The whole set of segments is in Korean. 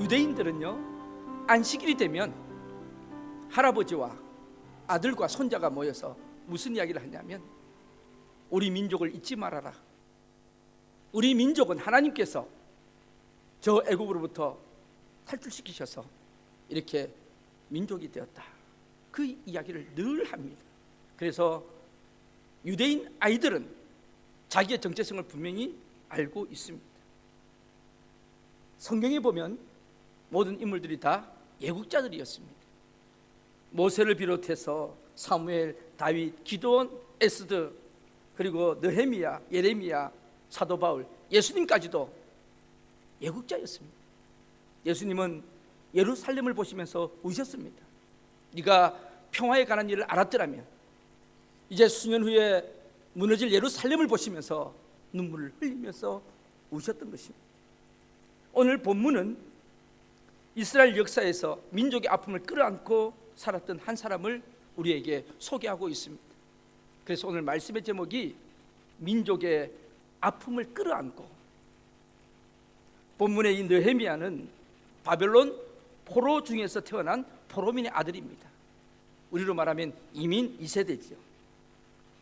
유대인들은요, 안식일이 되면 할아버지와 아들과 손자가 모여서 무슨 이야기를 하냐면, 우리 민족을 잊지 말아라. 우리 민족은 하나님께서 저 애국으로부터 탈출시키셔서 이렇게 민족이 되었다. 그 이야기를 늘 합니다. 그래서 유대인 아이들은 자기의 정체성을 분명히 알고 있습니다. 성경에 보면 모든 인물들이 다 예국자들이었습니다. 모세를 비롯해서 사무엘, 다윗, 기드온, 에스더, 그리고 느헤미야, 예레미야, 사도 바울, 예수님까지도 예국자였습니다. 예수님은 예루살렘을 보시면서 우셨습니다. 네가 평화에 관한 일을 알았더라면 이제 수년 후에 무너질 예루살렘을 보시면서 눈물을 흘리면서 우셨던 것입니다. 오늘 본문은 이스라엘 역사에서 민족의 아픔을 끌어안고 살았던 한 사람을 우리에게 소개하고 있습니다. 그래서 오늘 말씀의 제목이 민족의 아픔을 끌어안고, 본문의 이 느헤미야는 바벨론 포로 중에서 태어난 포로민의 아들입니다. 우리로 말하면 이민 2세대지요.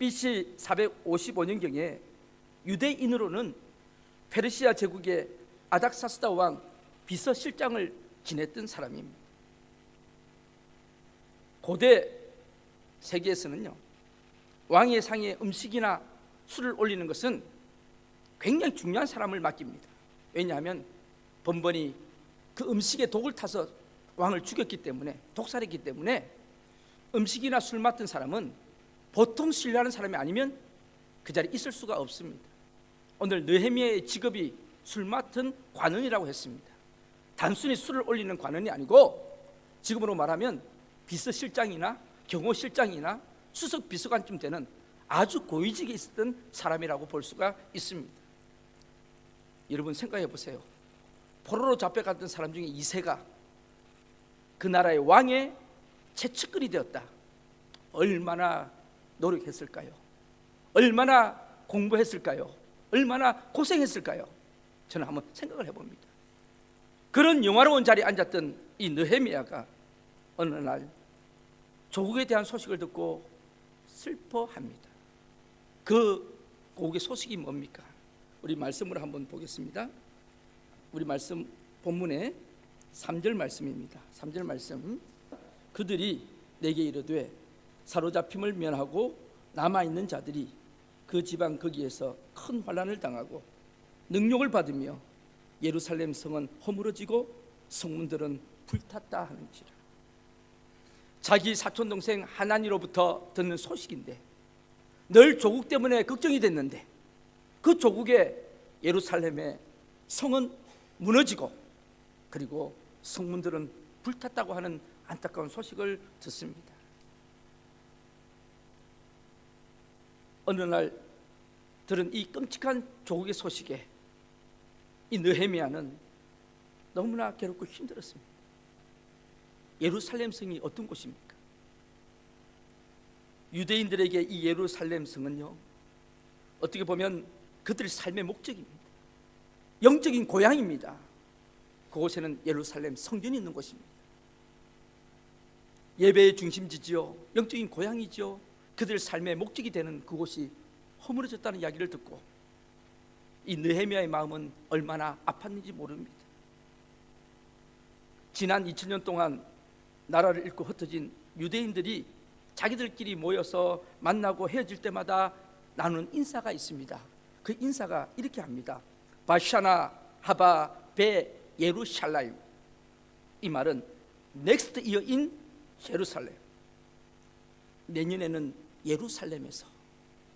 BC 455년경에 유대인으로는 페르시아 제국의 아닥사스다 왕 비서실장을 지냈던 사람입니다. 고대 세계에서는요, 왕의 상에 음식이나 술을 올리는 것은 굉장히 중요한 사람을 맡깁니다. 왜냐하면 번번이 그 음식에 독을 타서 왕을 죽였기 때문에, 독살했기 때문에 음식이나 술 맡은 사람은 보통 신뢰하는 사람이 아니면 그 자리에 있을 수가 없습니다. 오늘 느헤미야의 직업이 술 맡은 관원이라고 했습니다. 단순히 술을 올리는 관원이 아니고 지금으로 말하면 비서실장이나 경호실장이나 수석 비서관쯤 되는 아주 고위직에 있었던 사람이라고 볼 수가 있습니다. 여러분 생각해 보세요. 포로로 잡혀갔던 사람 중에 2세가 그 나라의 왕의 최측근이 되었다. 얼마나 노력했을까요? 얼마나 공부했을까요? 얼마나 고생했을까요? 저는 한번 생각을 해봅니다. 그런 영화로운 자리에 앉았던 이 느헤미야가 어느 날 조국에 대한 소식을 듣고 슬퍼합니다. 그 고국의 소식이 뭡니까? 우리 말씀으로 한번 보겠습니다. 우리 말씀 본문의 3절 말씀입니다. 3절 말씀. 그들이 내게 이르되 사로잡힘을 면하고 남아있는 자들이 그 지방 거기에서 큰 환난을 당하고 능욕을 받으며 예루살렘 성은 허물어지고 성문들은 불탔다 하는지라. 자기 사촌동생 하나니로부터 듣는 소식인데, 늘 조국 때문에 걱정이 됐는데 그 조국의 예루살렘의 성은 무너지고 그리고 성문들은 불탔다고 하는 안타까운 소식을 듣습니다. 어느 날 들은 이 끔찍한 조국의 소식에 이 느헤미야는 너무나 괴롭고 힘들었습니다. 예루살렘 성이 어떤 곳입니까? 유대인들에게 이 예루살렘 성은요, 어떻게 보면 그들의 삶의 목적입니다. 영적인 고향입니다. 그곳에는 예루살렘 성전이 있는 곳입니다. 예배의 중심지지요, 영적인 고향이죠. 그들의 삶의 목적이 되는 그곳이 허물어졌다는 이야기를 듣고 이 느헤미야의 마음은 얼마나 아팠는지 모릅니다. 지난 2000년 동안 나라를 잃고 흩어진 유대인들이 자기들끼리 모여서 만나고 헤어질 때마다 나누는 인사가 있습니다. 그 인사가 이렇게 합니다. 바샤나 하바 베 예루살렘. 이 말은 next year in 예루살렘. 내년에는 예루살렘에서.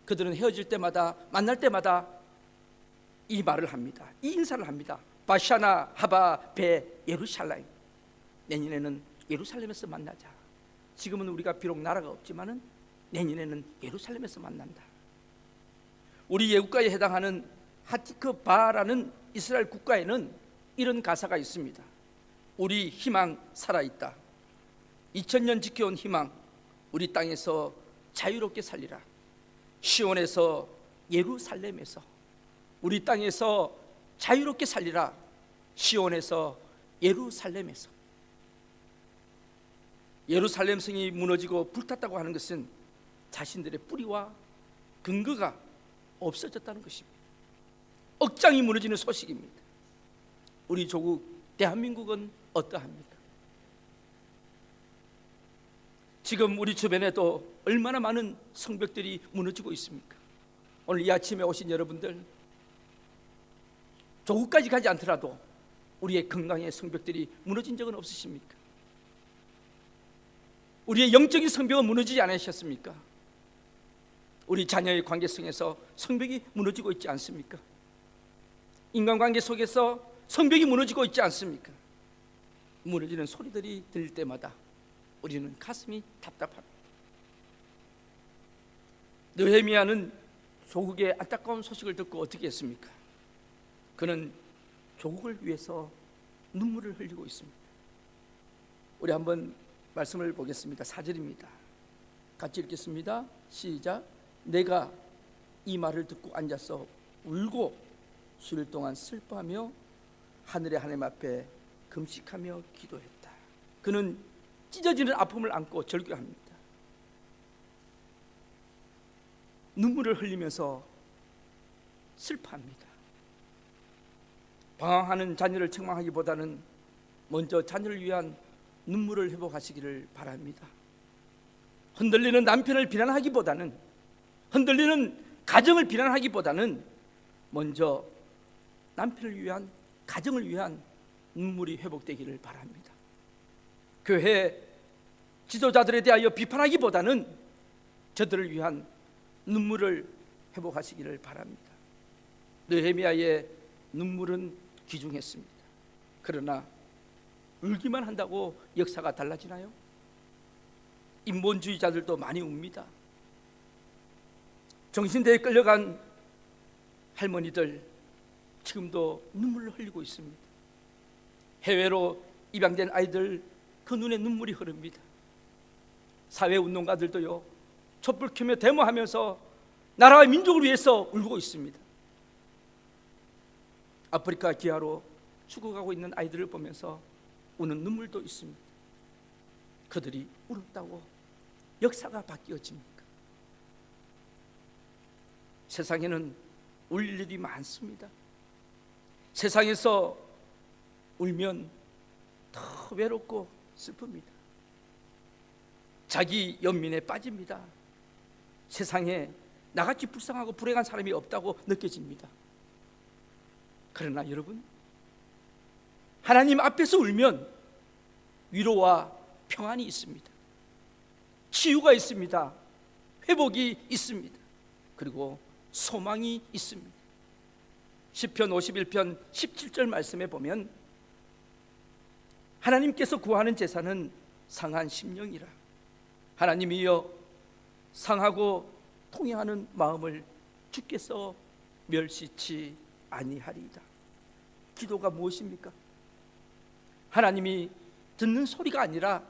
그들은 헤어질 때마다 만날 때마다 이 말을 합니다. 이 인사를 합니다. 바샤나 하바 베 예루살렘. 내년에는 예루살렘에서 만나자. 지금은 우리가 비록 나라가 없지만은 내년에는 예루살렘에서 만난다. 우리 예국가에 해당하는 하티크바라는 이스라엘 국가에는 이런 가사가 있습니다. 우리 희망 살아있다. 2000년 지켜온 희망, 우리 땅에서 자유롭게 살리라. 시온에서 예루살렘에서 우리 땅에서 자유롭게 살리라. 시온에서 예루살렘에서, 예루살렘 성이 무너지고 불탔다고 하는 것은 자신들의 뿌리와 근거가 없어졌다는 것입니다. 억장이 무너지는 소식입니다. 우리 조국 대한민국은 어떠합니까? 지금 우리 주변에도 얼마나 많은 성벽들이 무너지고 있습니까? 오늘 이 아침에 오신 여러분들, 조국까지 가지 않더라도 우리의 건강의 성벽들이 무너진 적은 없으십니까? 우리의 영적인 성벽은 무너지지 않으셨습니까? 우리 자녀의 관계성에서 성벽이 무너지고 있지 않습니까? 인간관계 속에서 성벽이 무너지고 있지 않습니까? 무너지는 소리들이 들릴 때마다 우리는 가슴이 답답합니다. 느헤미야는 조국의 안타까운 소식을 듣고 어떻게 했습니까? 그는 조국을 위해서 눈물을 흘리고 있습니다. 우리 한번 말씀을 보겠습니다. 4절입니다. 같이 읽겠습니다. 시작. 내가 이 말을 듣고 앉아서 울고 수일 동안 슬퍼하며 하늘의 하나님 앞에 금식하며 기도했다. 그는 찢어지는 아픔을 안고 절규합니다. 눈물을 흘리면서 슬퍼합니다. 방황하는 자녀를 책망하기보다는 먼저 자녀를 위한 눈물을 회복하시기를 바랍니다. 흔들리는 남편을 비난하기보다는, 흔들리는 가정을 비난하기보다는 먼저 남편을 위한, 가정을 위한 눈물이 회복되기를 바랍니다. 교회 지도자들에 대하여 비판하기보다는 저들을 위한 눈물을 회복하시기를 바랍니다. 느헤미야의 눈물은 귀중했습니다. 그러나 울기만 한다고 역사가 달라지나요? 인본주의자들도 많이 웁니다. 정신대에 끌려간 할머니들 지금도 눈물을 흘리고 있습니다. 해외로 입양된 아이들 그 눈에 눈물이 흐릅니다. 사회운동가들도요, 촛불 켜며 데모하면서 나라와 민족을 위해서 울고 있습니다. 아프리카 기아로 죽어가고 있는 아이들을 보면서 우는 눈물도 있습니다. 그들이 울었다고 역사가 바뀌어집니까? 세상에는 울 일이 많습니다. 세상에서 울면 더 외롭고 슬픕니다. 자기 연민에 빠집니다. 세상에 나같이 불쌍하고 불행한 사람이 없다고 느껴집니다. 그러나 여러분, 하나님 앞에서 울면 위로와 평안이 있습니다. 치유가 있습니다. 회복이 있습니다. 그리고 소망이 있습니다. 시편 51편 17절 말씀에 보면 하나님께서 구하는 제사는 상한 심령이라. 하나님이여 상하고 통회하는 마음을 주께서 멸시치 아니하리이다. 기도가 무엇입니까? 하나님이 듣는 소리가 아니라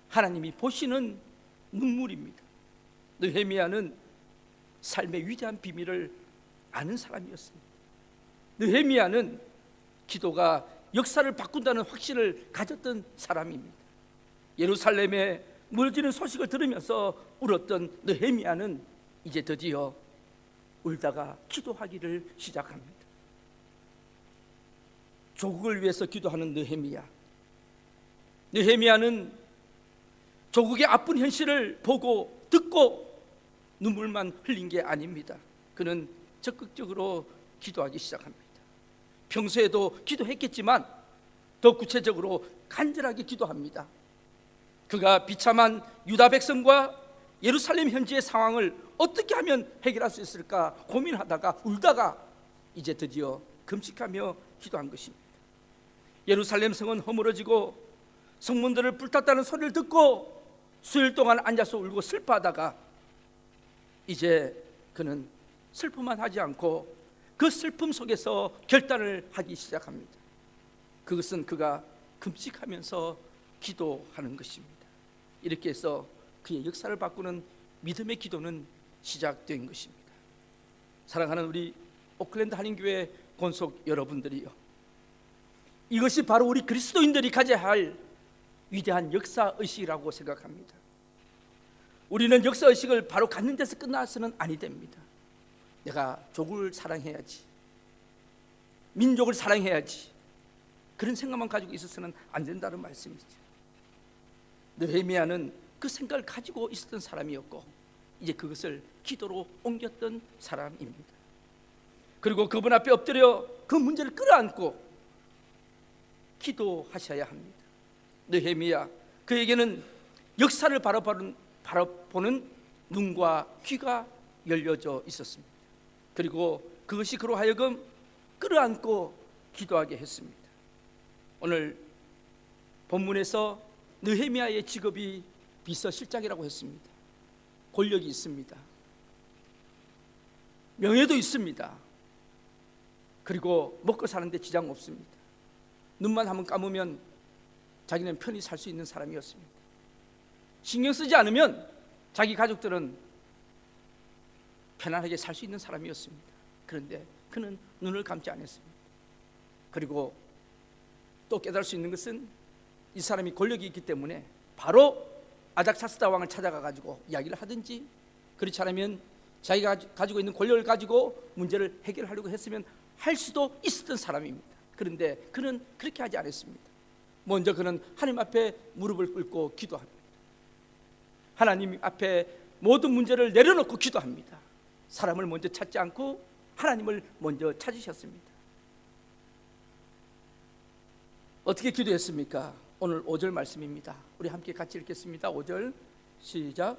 하나님이 보시는 눈물입니다. 느헤미야는 삶의 위대한 비밀을 아는 사람이었습니다. 느헤미야는 기도가 역사를 바꾼다는 확신을 가졌던 사람입니다. 예루살렘에 무너지는 소식을 들으면서 울었던 느헤미야는 이제 드디어 울다가 기도하기를 시작합니다. 조국을 위해서 기도하는 느헤미야는 조국의 아픈 현실을 보고 듣고 눈물만 흘린 게 아닙니다. 그는 적극적으로 기도하기 시작합니다. 평소에도 기도했겠지만 더 구체적으로 간절하게 기도합니다. 그가 비참한 유다 백성과 예루살렘 현지의 상황을 어떻게 하면 해결할 수 있을까 고민하다가 울다가 이제 드디어 금식하며 기도한 것입니다. 예루살렘 성은 허물어지고 성문들을 불탔다는 소리를 듣고 수일 동안 앉아서 울고 슬퍼하다가 이제 그는 슬픔만 하지 않고 그 슬픔 속에서 결단을 하기 시작합니다. 그것은 그가 금식하면서 기도하는 것입니다. 이렇게 해서 그의 역사를 바꾸는 믿음의 기도는 시작된 것입니다. 사랑하는 우리 오클랜드 한인교회 권속 여러분들이요, 이것이 바로 우리 그리스도인들이 가져야 할 위대한 역사의식이라고 생각합니다. 우리는 역사의식을 바로 갖는 데서 끝나서는 아니 됩니다. 내가 조국을 사랑해야지, 민족을 사랑해야지, 그런 생각만 가지고 있어서는 안 된다는 말씀이죠. 느헤미야는 그 생각을 가지고 있었던 사람이었고 이제 그것을 기도로 옮겼던 사람입니다. 그리고 그분 앞에 엎드려 그 문제를 끌어안고 기도하셔야 합니다. 느헤미야, 그에게는 역사를 바라보는 눈과 귀가 열려져 있었습니다. 그리고 그것이 그로 하여금 끌어안고 기도하게 했습니다. 오늘 본문에서 느헤미야의 직업이 비서실장이라고 했습니다. 권력이 있습니다. 명예도 있습니다. 그리고 먹고 사는데 지장 없습니다. 눈만 한번 감으면 자기는 편히 살 수 있는 사람이었습니다. 신경 쓰지 않으면 자기 가족들은 편안하게 살 수 있는 사람이었습니다. 그런데 그는 눈을 감지 않았습니다. 그리고 또 깨달을 수 있는 것은 이 사람이 권력이 있기 때문에 바로 아닥사스다 왕을 찾아가 가지고 이야기를 하든지, 그렇지 않으면 자기가 가지고 있는 권력을 가지고 문제를 해결하려고 했으면 할 수도 있었던 사람입니다. 그런데 그는 그렇게 하지 않았습니다. 먼저 그는 하나님 앞에 무릎을 꿇고 기도합니다. 하나님 앞에 모든 문제를 내려놓고 기도합니다. 사람을 먼저 찾지 않고 하나님을 먼저 찾으셨습니다. 어떻게 기도했습니까? 오늘 5절 말씀입니다. 우리 함께 같이 읽겠습니다. 5절 시작.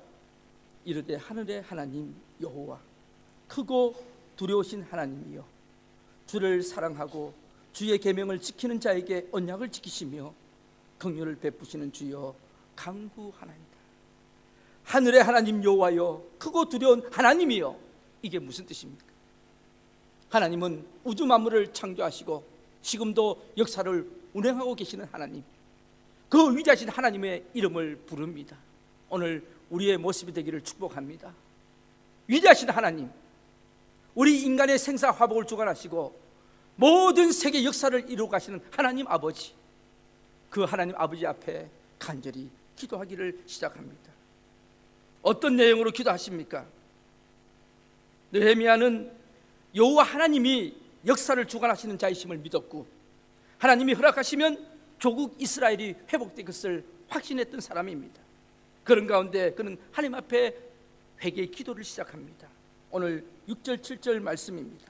이르되 하늘의 하나님 여호와, 크고 두려우신 하나님이여, 주를 사랑하고 주의 계명을 지키는 자에게 언약을 지키시며 긍휼을 베푸시는 주여 간구하나이다. 하늘의 하나님 여호와여, 크고 두려운 하나님이여. 이게 무슨 뜻입니까? 하나님은 우주 만물을 창조하시고 지금도 역사를 운행하고 계시는 하나님, 그 위대하신 하나님의 이름을 부릅니다. 오늘 우리의 모습이 되기를 축복합니다. 위대하신 하나님, 우리 인간의 생사 화복을 주관하시고 모든 세계 역사를 이루어 가시는 하나님 아버지, 그 하나님 아버지 앞에 간절히 기도하기를 시작합니다. 어떤 내용으로 기도하십니까? 느헤미야는 여호와 하나님이 역사를 주관하시는 자이심을 믿었고 하나님이 허락하시면 조국 이스라엘이 회복될 것을 확신했던 사람입니다. 그런 가운데 그는 하나님 앞에 회개의 기도를 시작합니다. 오늘 6절 7절 말씀입니다.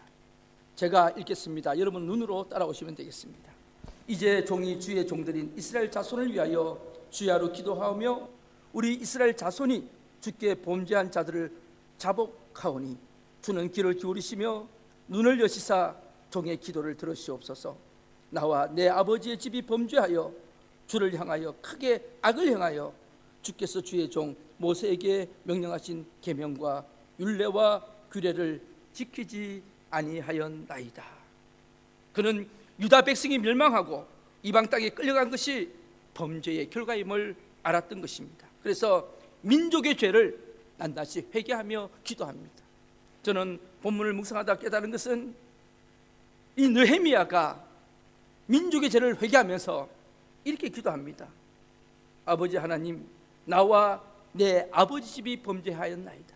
제가 읽겠습니다. 여러분 눈으로 따라오시면 되겠습니다. 이제 종이 주의 종들인 이스라엘 자손을 위하여 주야로 기도하며 우리 이스라엘 자손이 주께 범죄한 자들을 자복하오니 주는 귀를 기울이시며 눈을 여시사 종의 기도를 들으시옵소서. 나와 내 아버지의 집이 범죄하여 주를 향하여 크게 악을 행하여 주께서 주의 종 모세에게 명령하신 계명과 율례와 규례를 지키지 아니하였나이다. 그는 유다 백성이 멸망하고 이방 땅에 끌려간 것이 범죄의 결과임을 알았던 것입니다. 그래서 민족의 죄를 낱낱이 회개하며 기도합니다. 저는 본문을 묵상하다 깨달은 것은 이 느헤미야가 민족의 죄를 회개하면서 이렇게 기도합니다. 아버지 하나님, 나와 내 아버지 집이 범죄하였나이다.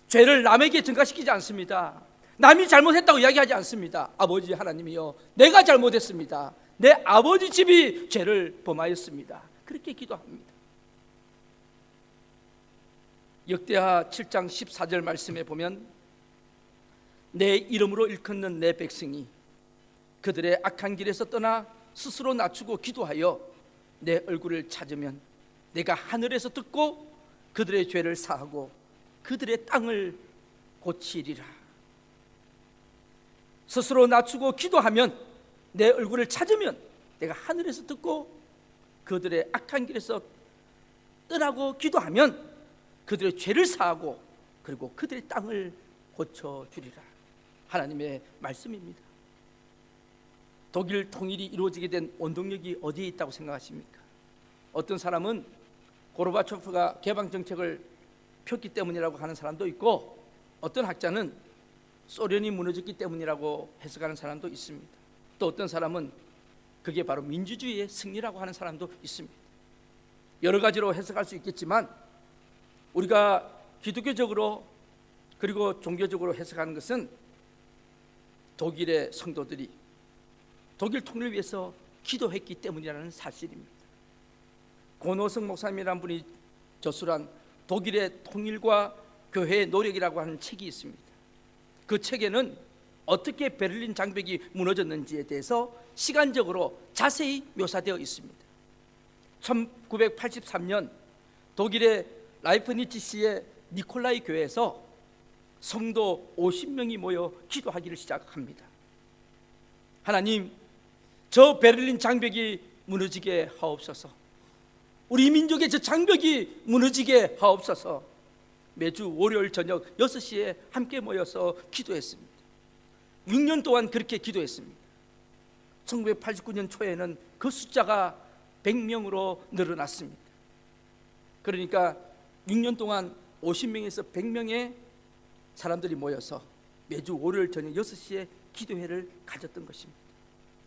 죄를 남에게 전가시키지 않습니다. 남이 잘못했다고 이야기하지 않습니다. 아버지 하나님이여, 내가 잘못했습니다. 내 아버지 집이 죄를 범하였습니다. 그렇게 기도합니다. 역대하 7장 14절 말씀에 보면 내 이름으로 일컫는 내 백성이 그들의 악한 길에서 떠나 스스로 낮추고 기도하여 내 얼굴을 찾으면 내가 하늘에서 듣고 그들의 죄를 사하고 그들의 땅을 고치리라. 스스로 낮추고 기도하면 내 얼굴을 찾으면 내가 하늘에서 듣고 그들의 악한 길에서 떠나고 기도하면 그들의 죄를 사하고 그리고 그들의 땅을 고쳐주리라. 하나님의 말씀입니다. 독일 통일이 이루어지게 된 원동력이 어디에 있다고 생각하십니까? 어떤 사람은 고르바초프가 개방 정책을 폈기 때문이라고 하는 사람도 있고, 어떤 학자는 소련이 무너졌기 때문이라고 해석하는 사람도 있습니다. 또 어떤 사람은 그게 바로 민주주의의 승리라고 하는 사람도 있습니다. 여러 가지로 해석할 수 있겠지만 우리가 기독교적으로 그리고 종교적으로 해석하는 것은 독일의 성도들이 독일 통일을 위해서 기도했기 때문이라는 사실입니다. 고노성 목사님이라는 분이 저술한 독일의 통일과 교회의 노력이라고 하는 책이 있습니다. 그 책에는 어떻게 베를린 장벽이 무너졌는지에 대해서 시간적으로 자세히 묘사되어 있습니다. 1983년 독일의 라이프니치시의 니콜라이 교회에서 성도 50명이 모여 기도하기를 시작합니다. 하나님, 저 베를린 장벽이 무너지게 하옵소서. 우리 민족의 저 장벽이 무너지게 하옵소서. 매주 월요일 저녁 6시에 함께 모여서 기도했습니다. 6년 동안 그렇게 기도했습니다. 1989년 초에는 그 숫자가 100명으로 늘어났습니다. 그러니까 6년 동안 50명에서 100명의 사람들이 모여서 매주 월요일 저녁 6시에 기도회를 가졌던 것입니다.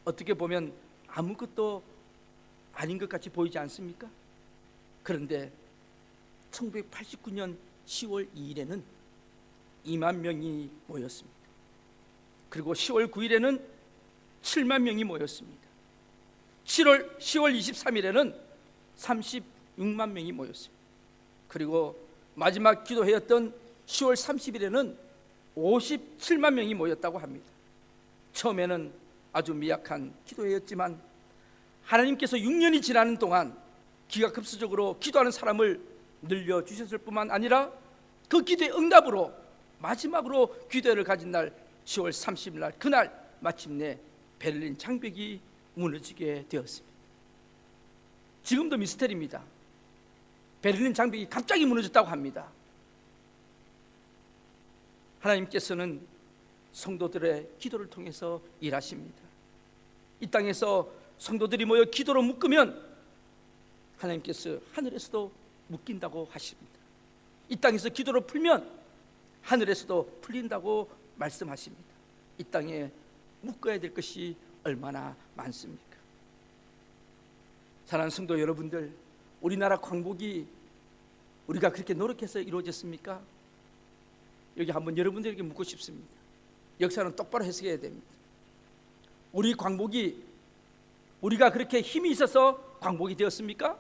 어떻게 보면 아무것도 아닌 것 같이 보이지 않습니까? 그런데 1989년 10월 2일에는 2만 명이 모였습니다. 그리고 10월 9일에는 7만 명이 모였습니다. 10월 23일에는 36만 명이 모였습니다. 그리고 마지막 기도회였던 10월 30일에는 57만 명이 모였다고 합니다. 처음에는 아주 미약한 기도회였지만 하나님께서 6년이 지나는 동안 기하급수적으로 기도하는 사람을 늘려주셨을 뿐만 아니라 그 기도의 응답으로 마지막으로 기도회를 가진 날 10월 30일 날 그날 마침내 베를린 장벽이 무너지게 되었습니다. 지금도 미스터리입니다. 베를린 장벽이 갑자기 무너졌다고 합니다. 하나님께서는 성도들의 기도를 통해서 일하십니다. 이 땅에서 성도들이 모여 기도로 묶으면 하나님께서 하늘에서도 묶인다고 하십니다. 이 땅에서 기도로 풀면 하늘에서도 풀린다고 말씀하십니다. 이 땅에 묶어야 될 것이 얼마나 많습니까? 사랑하는 성도 여러분들, 우리나라 광복이 우리가 그렇게 노력해서 이루어졌습니까? 여기 한번 여러분들에게 묻고 싶습니다. 역사는 똑바로 해석해야 됩니다. 우리 광복이 우리가 그렇게 힘이 있어서 광복이 되었습니까?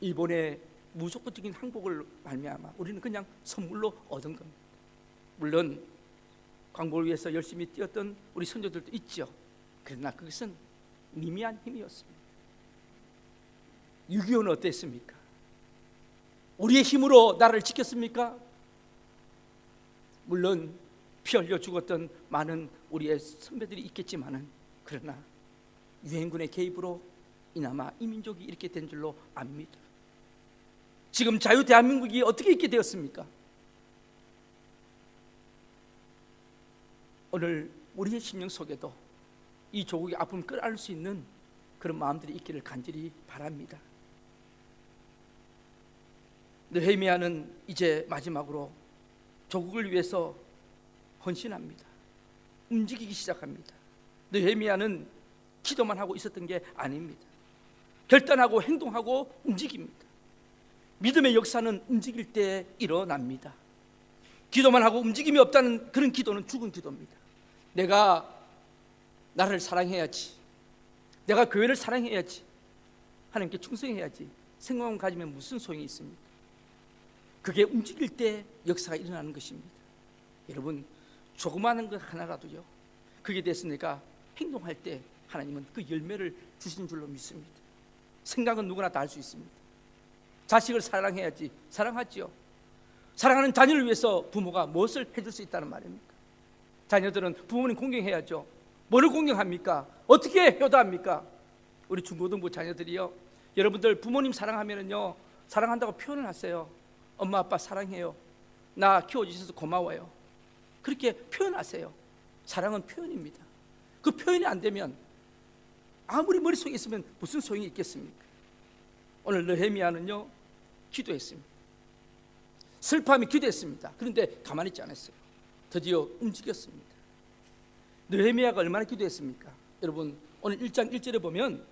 일본의 무조건적인 항복을 말미암아 우리는 그냥 선물로 얻은 겁니다. 물론 광복을 위해서 열심히 뛰었던 우리 선조들도 있죠. 그러나 그것은 미미한 힘이었습니다. 6.25는 어땠습니까? 우리의 힘으로 나라를 지켰습니까? 물론 피 흘려 죽었던 많은 우리의 선배들이 있겠지만은 그러나 유엔군의 개입으로 이나마 이 민족이 이렇게 된 줄로 압니다. 지금 자유 대한민국이 어떻게 있게 되었습니까? 오늘 우리의 심령 속에도 이 조국의 아픔을 끌어안을 수 있는 그런 마음들이 있기를 간절히 바랍니다. 느헤미야는 이제 마지막으로 조국을 위해서 헌신합니다. 움직이기 시작합니다. 느헤미야는 기도만 하고 있었던 게 아닙니다. 결단하고 행동하고 움직입니다. 믿음의 역사는 움직일 때 일어납니다. 기도만 하고 움직임이 없다는 그런 기도는 죽은 기도입니다. 내가 나를 사랑해야지, 내가 교회를 사랑해야지, 하나님께 충성해야지 생각만 가지면 무슨 소용이 있습니까? 그게 움직일 때 역사가 일어나는 것입니다. 여러분, 조그마한 것 하나라도요, 그게 됐으니까 행동할 때 하나님은 그 열매를 주신 줄로 믿습니다. 생각은 누구나 다 할 수 있습니다. 자식을 사랑해야지, 사랑하지요. 사랑하는 자녀를 위해서 부모가 무엇을 해줄 수 있다는 말입니까? 자녀들은 부모님 공경해야죠. 뭐를 공경합니까? 어떻게 효도합니까? 우리 중고등부 자녀들이요, 여러분들 부모님 사랑하면은요, 사랑한다고 표현을 하세요. 엄마 아빠 사랑해요, 나 키워주셔서 고마워요, 그렇게 표현하세요. 사랑은 표현입니다. 그 표현이 안 되면 아무리 머릿속에 있으면 무슨 소용이 있겠습니까? 오늘 느헤미야는요, 기도했습니다. 슬퍼하며 기도했습니다. 그런데 가만히 있지 않았어요. 드디어 움직였습니다. 느헤미야가 얼마나 기도했습니까? 여러분 오늘 1장 1절에 보면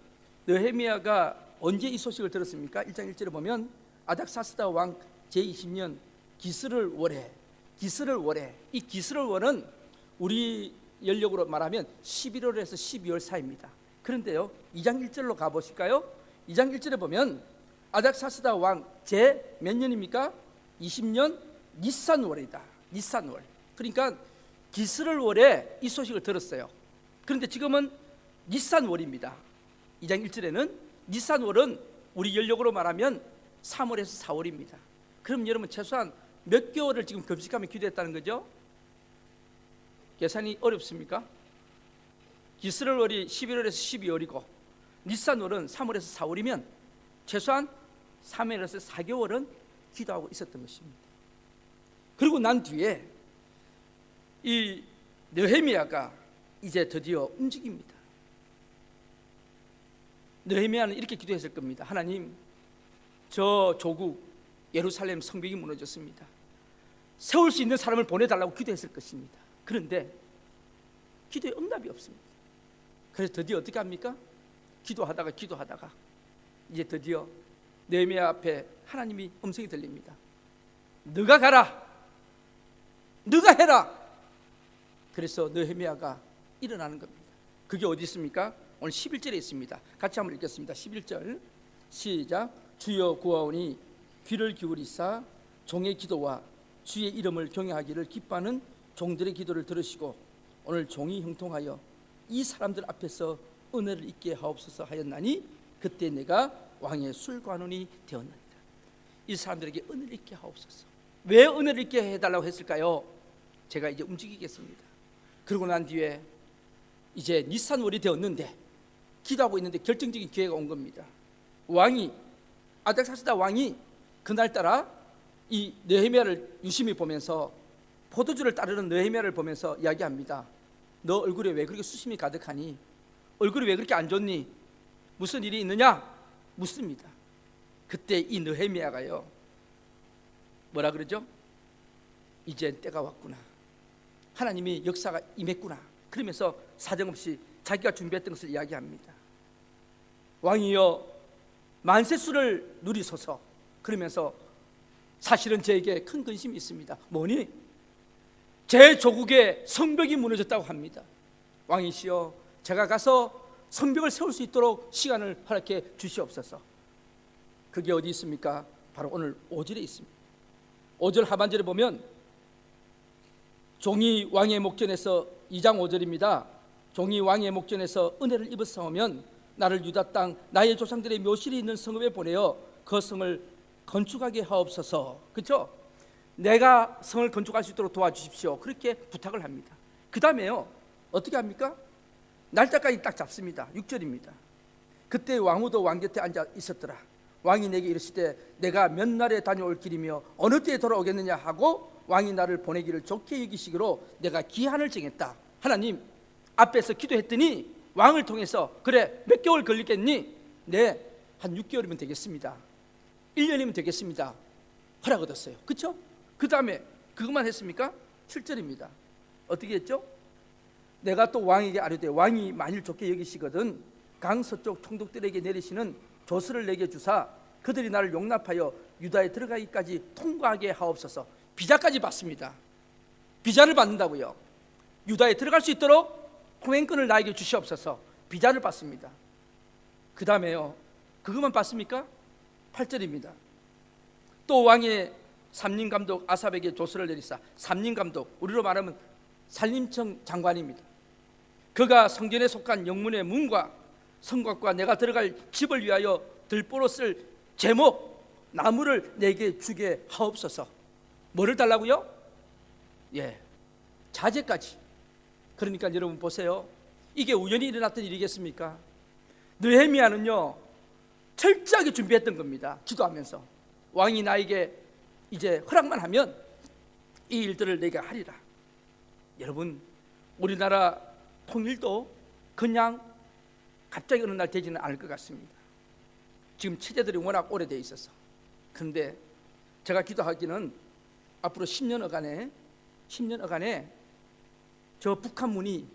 느헤미야가 언제 이 소식을 들었습니까? 1장 1절에 보면 아닥사스다 왕 제20년 기스를 월에, 이 기스를 월은 우리 연력으로 말하면 11월에서 12월 사이입니다. 그런데요 2장 1절로 가보실까요? 2장 1절에 보면 아닥사스다 왕 제 몇 년입니까? 20년 니산월이다. 니산월. 그러니까 기스를월에 이 소식을 들었어요. 그런데 지금은 니산월입니다. 2장 1절에는 니산월은 우리 연력으로 말하면 3월에서 4월입니다. 그럼 여러분 최소한 몇 개월을 지금 금식하며 기도했다는 거죠? 계산이 어렵습니까? 기스를월이 11월에서 12월이고 니산월은 3월에서 4월이면 최소한 3월에서 4개월은 기도하고 있었던 것입니다. 그리고 난 뒤에 이 느헤미야가 이제 드디어 움직입니다. 느헤미야는 이렇게 기도했을 겁니다. 하나님, 저 조국 예루살렘 성벽이 무너졌습니다. 세울 수 있는 사람을 보내달라고 기도했을 것입니다. 그런데 기도에 응답이 없습니다. 그래서 드디어 어떻게 합니까? 기도하다가 이제 드디어 느헤미야 앞에 하나님이 음성이 들립니다. 너가 가라, 너가 해라. 그래서 느헤미야가 일어나는 겁니다. 그게 어디 있습니까? 오늘 11절에 있습니다. 같이 한번 읽겠습니다. 11절 시작. 주여 구하오니 귀를 기울이사 종의 기도와 주의 이름을 경외하기를 기뻐하는 종들의 기도를 들으시고 오늘 종이 형통하여 이 사람들 앞에서 은혜를 잊게 하옵소서 하였나니 그때 내가 왕의 술관원이 되었나이다. 이 사람들에게 은혜를 잊게 하옵소서. 왜 은혜를 잊게 해달라고 했을까요? 제가 이제 움직이겠습니다. 그러고 난 뒤에 이제 니산월이 되었는데 기도하고 있는데 결정적인 기회가 온 겁니다. 왕이 아닥사스다 왕이 그날따라 이 느헤미야를 유심히 보면서 포도주를 따르는 느헤미야를 보면서 이야기합니다. 너 얼굴에 왜 그렇게 수심이 가득하니? 얼굴이 왜 그렇게 안 좋니? 무슨 일이 있느냐? 묻습니다. 그때 이 느헤미야가요 뭐라 그러죠? 이제 때가 왔구나, 하나님이 역사가 임했구나, 그러면서 사정없이 자기가 준비했던 것을 이야기합니다. 왕이여 만세수를 누리소서. 그러면서 사실은 저에게 큰 근심이 있습니다. 뭐니? 제 조국의 성벽이 무너졌다고 합니다. 왕이시여 제가 가서 성벽을 세울 수 있도록 시간을 허락해 주시옵소서. 그게 어디 있습니까? 바로 오늘 5절에 있습니다. 5절 하반절에 보면 종이 왕의 목전에서 2장 5절입니다. 종이 왕의 목전에서 은혜를 입었사오면 나를 유다 땅 나의 조상들의 묘실이 있는 성읍에 보내어 그 성을 건축하게 하옵소서. 그렇죠? 내가 성을 건축할 수 있도록 도와주십시오. 그렇게 부탁을 합니다. 그 다음에요 어떻게 합니까? 날짜까지 딱 잡습니다. 6절입니다. 그때 왕후도 왕 곁에 앉아 있었더라. 왕이 내게 이르시되 내가 몇 날에 다녀올 길이며 어느 때에 돌아오겠느냐 하고 왕이 나를 보내기를 좋게 여기시기로 내가 기한을 정했다. 하나님 앞에서 기도했더니 왕을 통해서 그래 몇 개월 걸리겠니? 네, 한 6개월이면 되겠습니다. 1년이면 되겠습니다. 허락 얻었어요. 그렇죠? 그 다음에 그것만 했습니까? 7절입니다. 어떻게 했죠? 내가 또 왕에게 아뢰되 왕이 만일 좋게 여기시거든 강서쪽 총독들에게 내리시는 조서를 내게 주사 그들이 나를 용납하여 유다에 들어가기까지 통과하게 하옵소서. 비자까지 받습니다. 비자를 받는다고요. 유다에 들어갈 수 있도록 통행권을 나에게 주시옵소서. 비자를 받습니다. 그 다음에요 그것만 받습니까? 8절입니다. 또 왕의 삼림감독 아삽에게 조서를 내리사, 삼림감독 우리로 말하면 산림청 장관입니다. 그가 성전에 속한 영문의 문과 성곽과 내가 들어갈 집을 위하여 들보로 쓸 제목 나무를 내게 주게 하옵소서. 뭐를 달라고요? 예, 자재까지. 그러니까 여러분 보세요. 이게 우연히 일어났던 일이겠습니까? 느헤미야는요 철저하게 준비했던 겁니다. 기도하면서 왕이 나에게 이제 허락만 하면 이 일들을 내가 하리라. 여러분 우리나라 통일도 그냥 갑자기 어느 날 되지는 않을 것 같습니다. 지금 체제들이 워낙 오래돼 있어서. 그런데 제가 기도하기는 앞으로 10년여간에 저 북한문이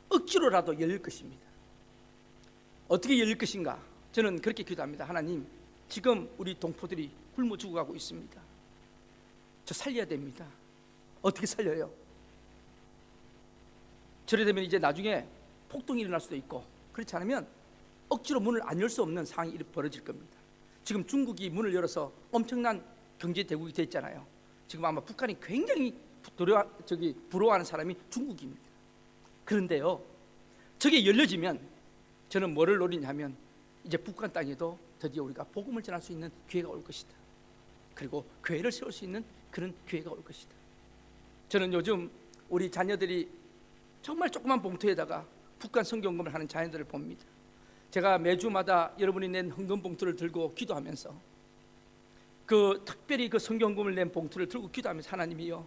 억지로라도 열릴 것입니다. 어떻게 열릴 것인가? 저는 그렇게 기도합니다. 하나님, 지금 우리 동포들이 굶어 죽어가고 있습니다. 저 살려야 됩니다. 어떻게 살려요? 저래 되면 이제 나중에 폭동이 일어날 수도 있고, 그렇지 않으면 억지로 문을 안 열 수 없는 상황이 벌어질 겁니다. 지금 중국이 문을 열어서 엄청난 경제 대국이 됐잖아요. 지금 아마 북한이 굉장히 부러워하는 사람이 중국입니다. 그런데요, 저게 열려지면 저는 뭐를 노리냐면 이제 북한 땅에도 드디어 우리가 복음을 전할 수 있는 기회가 올 것이다. 그리고 교회를 세울 수 있는 그런 기회가 올 것이다. 저는 요즘 우리 자녀들이 정말 조그만 봉투에다가 북한 성경금을 하는 자녀들을 봅니다. 제가 매주마다 여러분이 낸 헌금 봉투를 들고 기도하면서 특별히 그 성경금을 낸 봉투를 들고 기도하면서 하나님이여,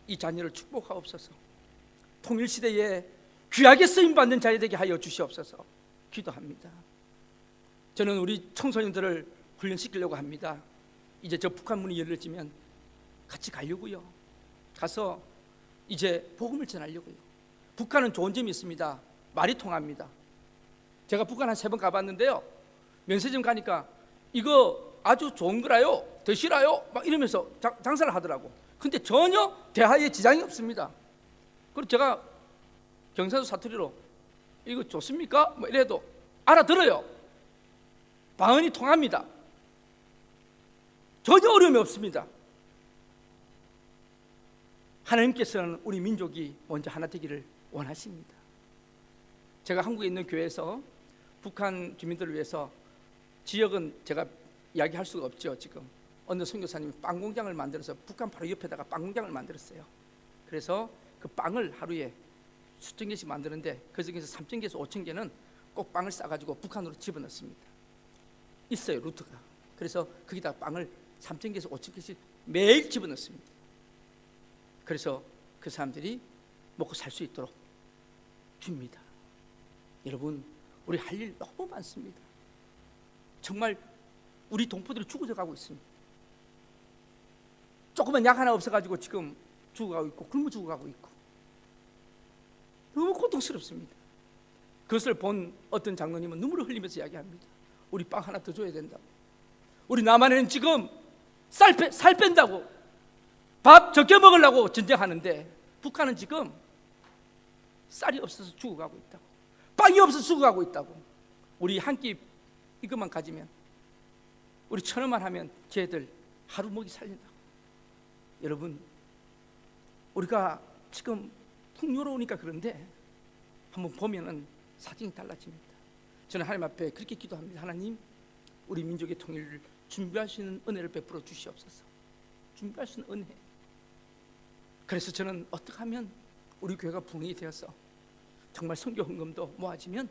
이 자녀를 축복하옵소서. 통일시대에 귀하게 쓰임받는 자녀 되게 하여 주시옵소서 기도합니다. 저는 우리 청소년들을 훈련시키려고 합니다. 이제 저 북한 문이 열려지면 같이 가려고요. 가서 이제 복음을 전하려고요. 북한은 좋은 점이 있습니다. 말이 통합니다. 제가 북한 한 3번 가봤는데요, 면세점 가니까 이거 아주 좋은 거라요, 드시라요 막 이러면서 장사를 하더라고. 근데 전혀 대화에 지장이 없습니다. 그리고 제가 경상도 사투리로 이거 좋습니까? 뭐 이래도 알아들어요. 방언이 통합니다. 전혀 어려움이 없습니다. 하나님께서는 우리 민족이 먼저 하나 되기를 원하십니다. 제가 한국에 있는 교회에서 북한 주민들을 위해서, 지역은 제가 이야기할 수가 없죠. 지금 어느 선교사님이 빵 공장을 만들어서 북한 바로 옆에다가 빵 공장을 만들었어요. 그래서 그 빵을 하루에 수천 개씩 만드는데 그 중에서 3,000개에서 5,000개는 꼭 빵을 싸가지고 북한으로 집어넣습니다. 있어요, 루트가. 그래서 거기다 빵을 3,000개에서 5,000개씩 매일 집어넣습니다. 그래서 그 사람들이 먹고 살 수 있도록 줍니다. 여러분, 우리 할 일 너무 많습니다. 정말 우리 동포들이 죽어져 가고 있습니다. 조그만 약 하나 없어가지고 지금 죽어가고 있고 굶어 죽어가고 있고 너무 고통스럽습니다. 그것을 본 어떤 장로님은 눈물을 흘리면서 이야기합니다. 우리 빵 하나 더 줘야 된다고. 우리 남한에는 지금 살 뺀다고, 밥 적게 먹으려고 전쟁하는데 북한은 지금 쌀이 없어서 죽어가고 있다고, 빵이 없어서 죽어가고 있다고. 우리 한 끼 이것만 가지면, 우리 1,000원만 하면 쟤들 하루 먹이 살린다고. 여러분, 우리가 지금 풍요로우니까 그런데 한번 보면은 사정이 달라집니다. 저는 하나님 앞에 그렇게 기도합니다. 하나님, 우리 민족의 통일을 준비할 수 있는 은혜를 베풀어 주시옵소서. 준비할 수 있는 은혜. 그래서 저는 어떻게 하면 우리 교회가 붕이 되어서 정말 선교 헌금도 모아지면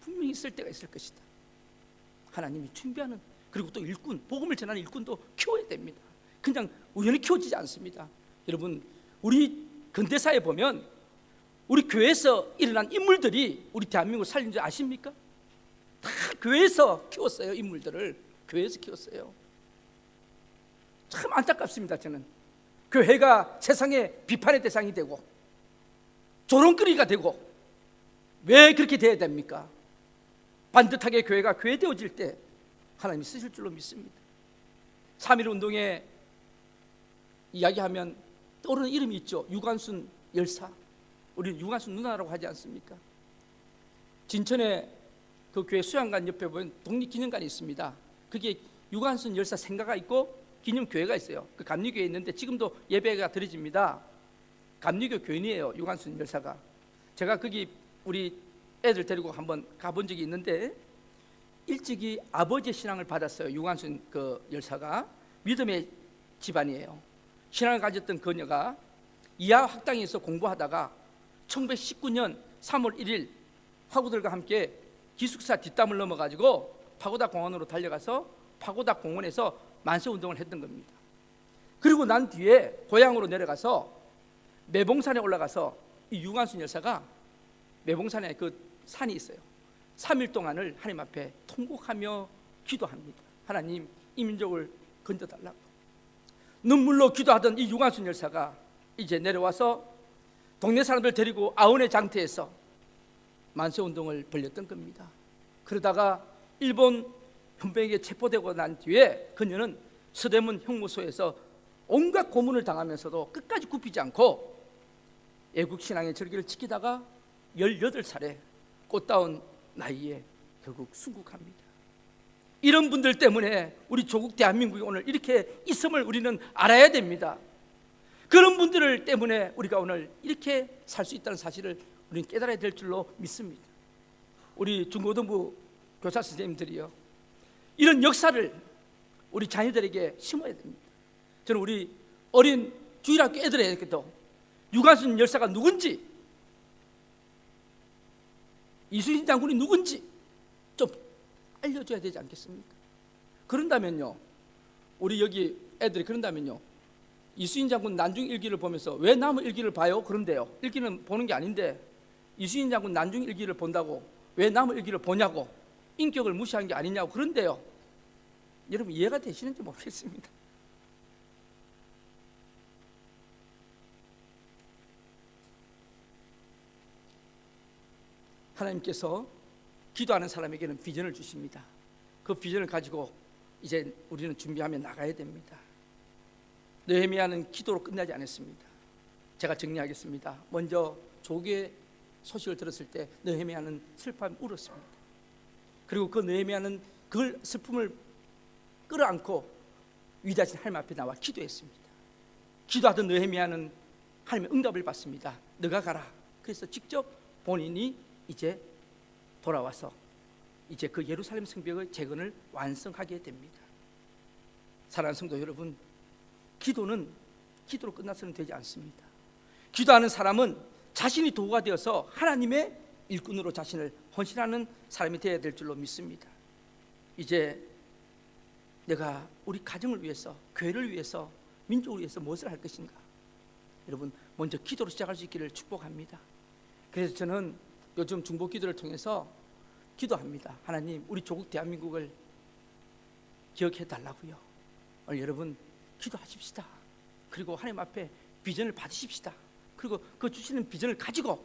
분명히 있을 때가 있을 것이다. 하나님이 준비하는, 그리고 또 일꾼, 복음을 전하는 일꾼도 키워야 됩니다. 그냥 우연히 키워지지 않습니다. 여러분, 우리 근대사에 보면 우리 교회에서 일어난 인물들이 우리 대한민국을 살린 줄 아십니까? 다 교회에서 키웠어요. 인물들을 교회에서 키웠어요. 참 안타깝습니다. 저는 교회가 세상의 비판의 대상이 되고 조롱거리가 되고, 왜 그렇게 돼야 됩니까? 반듯하게 교회가 교회되어질 때 하나님이 쓰실 줄로 믿습니다. 3.1 운동에 이야기하면 떠오르는 이름이 있죠. 유관순 열사. 우리는 유관순 누나라고 하지 않습니까? 진천에 그 교회 수양관 옆에 보면 독립기념관이 있습니다. 그게 유관순 열사 생가가 있고 기념교회가 있어요. 그 감리교회에 있는데 지금도 예배가 드려집니다. 감리교 교인이에요, 유관순 열사가. 제가 거기 우리 애들 데리고 한번 가본 적이 있는데, 일찍이 아버지의 신앙을 받았어요. 유관순 그 열사가 믿음의 집안이에요. 신앙을 가졌던 그녀가 이하 학당에서 공부하다가 1919년 3월 1일 학우들과 함께 기숙사 뒷담을 넘어가지고 파고다 공원으로 달려가서 파고다 공원에서 만세운동을 했던 겁니다. 그리고 난 뒤에 고향으로 내려가서 매봉산에 올라가서 이 유관순 열사가 매봉산에 그 산이 있어요. 3일 동안을 하나님 앞에 통곡하며 기도합니다. 하나님, 이 민족을 건져달라고. 눈물로 기도하던 이 유관순 열사가 이제 내려와서 동네 사람들 데리고 아흔의 장터에서 만세운동을 벌였던 겁니다. 그러다가 일본 현병에게 체포되고 난 뒤에 그녀는 서대문 형무소에서 온갖 고문을 당하면서도 끝까지 굽히지 않고 애국신앙의 절기를 지키다가 18살에 꽃다운 나이에 결국 순국합니다. 이런 분들 때문에 우리 조국 대한민국이 오늘 이렇게 있음을 우리는 알아야 됩니다. 그런 분들 때문에 우리가 오늘 이렇게 살 수 있다는 사실을 우리는 깨달아야 될 줄로 믿습니다. 우리 중고등부 교사 선생님들이요, 이런 역사를 우리 자녀들에게 심어야 됩니다. 저는 우리 어린 주일학교 애들에게도 유관순 열사가 누군지, 이순신 장군이 누군지 좀 알려줘야 되지 않겠습니까? 그런다면요, 우리 여기 애들이 그런다면요, 이순신 장군 난중 일기를 보면서 왜 남의 일기를 봐요? 그런데요, 일기는 보는 게 아닌데 이순신 장군 난중 일기를 본다고 왜 남의 일기를 보냐고, 인격을 무시한 게 아니냐고. 그런데요, 여러분 이해가 되시는지 모르겠습니다. 하나님께서 기도하는 사람에게는 비전을 주십니다. 그 비전을 가지고 이제 우리는 준비하며 나가야 됩니다. 느헤미야는 기도로 끝나지 않았습니다. 제가 정리하겠습니다. 먼저 조국의 소식을 들었을 때 느헤미야는 슬퍼하며 울었습니다. 그리고 그 느헤미야는 그 슬픔을 끌어안고 위대하신 하나님 앞에 나와 기도했습니다. 기도하던 느헤미야는 하나님의 응답을 받습니다. 너가 가라. 그래서 직접 본인이 이제 돌아와서 이제 그 예루살렘 성벽의 재건을 완성하게 됩니다. 사랑하는 성도 여러분, 기도는 기도로 끝나서는 되지 않습니다. 기도하는 사람은 자신이 도구가 되어서 하나님의 일꾼으로 자신을 헌신하는 사람이 되어야 될 줄로 믿습니다. 이제 내가 우리 가정을 위해서, 교회를 위해서, 민족을 위해서 무엇을 할 것인가? 여러분, 먼저 기도로 시작할 수 있기를 축복합니다. 그래서 저는 요즘 중보 기도를 통해서 기도합니다. 하나님, 우리 조국 대한민국을 기억해 달라고요. 오늘 여러분 기도하십시다. 그리고 하나님 앞에 비전을 받으십시다. 그리고 그 주시는 비전을 가지고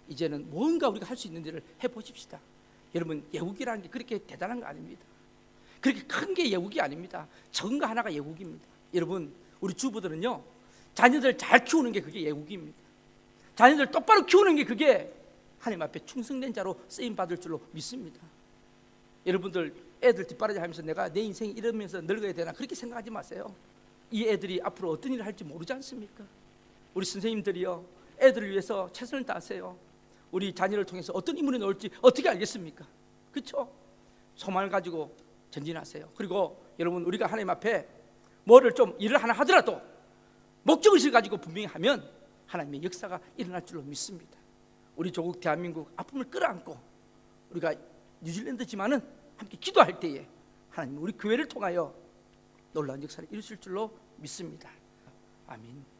이제는 뭔가 우리가 할 수 있는 일을 해보십시다. 여러분, 예국이라는 게 그렇게 대단한 거 아닙니다. 그렇게 큰 게 예국이 아닙니다. 적은 거 하나가 예국입니다. 여러분, 우리 주부들은요, 자녀들 잘 키우는 게 그게 예국입니다. 자녀들 똑바로 키우는 게 그게 하나님 앞에 충성된 자로 쓰임 받을 줄로 믿습니다. 여러분들 애들 뒷바라지 하면서 내가 내 인생이 이러면서 늙어야 되나 그렇게 생각하지 마세요. 이 애들이 앞으로 어떤 일을 할지 모르지 않습니까? 우리 선생님들이요, 애들을 위해서 최선을 다하세요. 우리 자녀를 통해서 어떤 인물이 나올지 어떻게 알겠습니까? 그렇죠? 소망을 가지고 전진하세요. 그리고 여러분, 우리가 하나님 앞에 뭐를 좀 일을 하나 하더라도 목적의식을 가지고 분명히 하면 하나님의 역사가 일어날 줄로 믿습니다. 우리 조국 대한민국 아픔을 끌어안고 우리가 뉴질랜드지만은 함께 기도할 때에 하나님 우리 교회를 통하여 놀라운 역사를 이루실 줄로 믿습니다. 아멘.